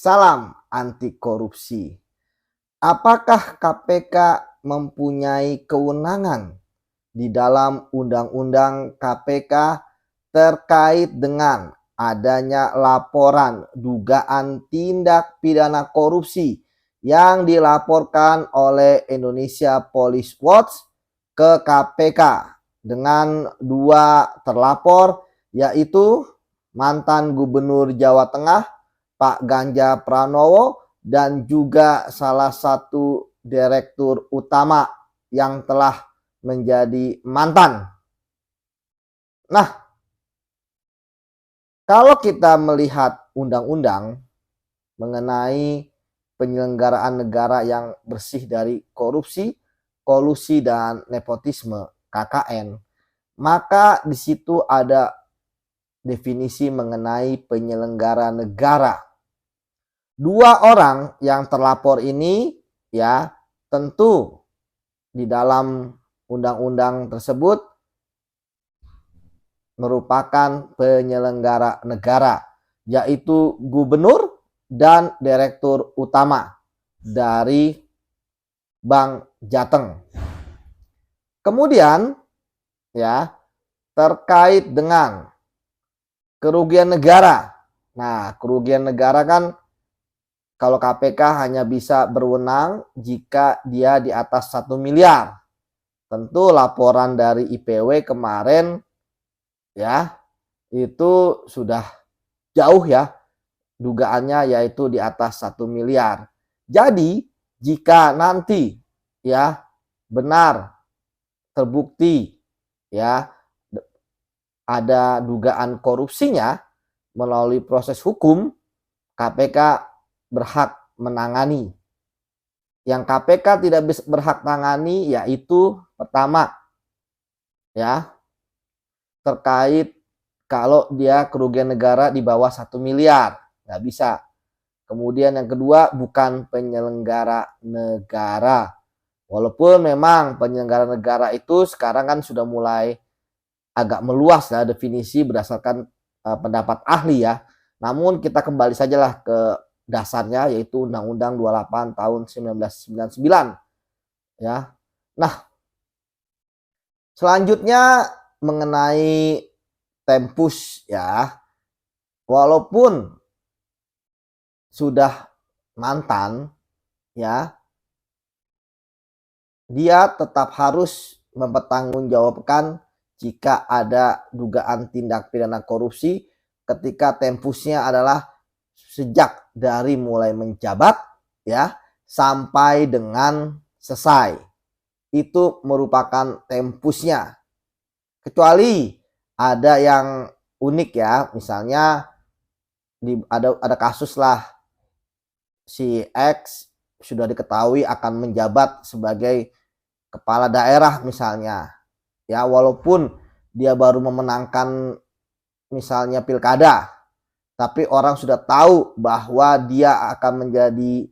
Salam anti korupsi. Apakah KPK mempunyai kewenangan di dalam Undang-Undang KPK terkait dengan adanya laporan dugaan tindak pidana korupsi yang dilaporkan oleh Indonesia Police Watch ke KPK dengan dua terlapor, yaitu mantan Gubernur Jawa Tengah Pak Ganjar Pranowo dan juga salah satu direktur utama yang telah menjadi mantan. Nah, kalau kita melihat undang-undang mengenai penyelenggaraan negara yang bersih dari korupsi, kolusi, dan nepotisme (KKN), maka di situ ada definisi mengenai penyelenggara negara. Dua orang yang terlapor ini ya tentu di dalam undang-undang tersebut merupakan penyelenggara negara, yaitu gubernur dan direktur utama dari Bank Jateng. Kemudian ya terkait dengan kerugian negara. Nah, kerugian negara kan kalau KPK hanya bisa berwenang jika dia di atas 1 miliar. Tentu laporan dari IPW kemarin ya itu sudah jauh ya dugaannya, yaitu di atas 1 miliar. Jadi jika nanti ya benar terbukti ya ada dugaan korupsinya melalui proses hukum, KPK berhak menangani. Yang KPK tidak berhak tangani yaitu pertama ya terkait kalau dia kerugian negara di bawah 1 miliar, nggak bisa. Kemudian yang kedua, bukan penyelenggara negara. Walaupun memang penyelenggara negara itu sekarang kan sudah mulai agak meluas ya definisi berdasarkan pendapat ahli ya. Namun kita kembali sajalah ke dasarnya, yaitu Undang-Undang 28 tahun 1999 ya. Nah, selanjutnya mengenai tempus ya. Walaupun sudah mantan ya, dia tetap harus mempertanggungjawabkan jika ada dugaan tindak pidana korupsi ketika tempusnya adalah sejak dari mulai menjabat ya sampai dengan selesai. Itu merupakan tempusnya. Kecuali ada yang unik ya, misalnya ada kasus lah si X sudah diketahui akan menjabat sebagai kepala daerah misalnya. Ya, walaupun dia baru memenangkan misalnya pilkada, tapi orang sudah tahu bahwa dia akan menjadi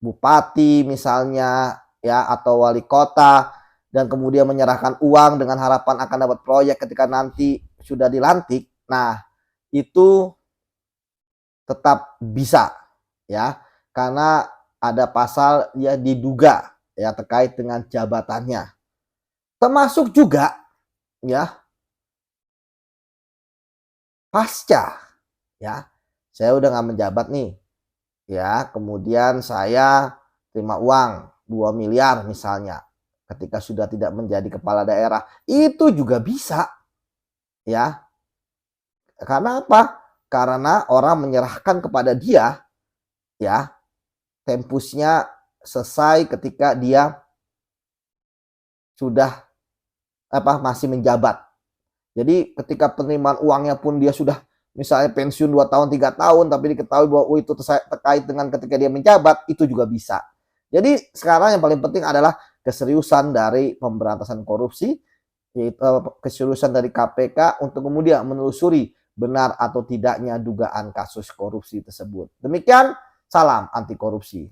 bupati misalnya ya atau wali kota, dan kemudian menyerahkan uang dengan harapan akan dapat proyek ketika nanti sudah dilantik. Nah, itu tetap bisa ya karena ada pasal ya diduga ya terkait dengan jabatannya. Termasuk juga ya pasca ya. Saya udah nggak menjabat nih. Ya, kemudian saya terima uang 2 miliar misalnya ketika sudah tidak menjadi kepala daerah. Itu juga bisa ya. Karena apa? Karena orang menyerahkan kepada dia ya, tempusnya selesai ketika dia sudah masih menjabat. Jadi ketika penerimaan uangnya pun dia sudah misalnya pensiun 2 tahun 3 tahun tapi diketahui bahwa itu terkait dengan ketika dia menjabat, itu juga bisa. Jadi sekarang yang paling penting adalah keseriusan dari pemberantasan korupsi, yaitu keseriusan dari KPK untuk kemudian menelusuri benar atau tidaknya dugaan kasus korupsi tersebut. Demikian, salam anti korupsi.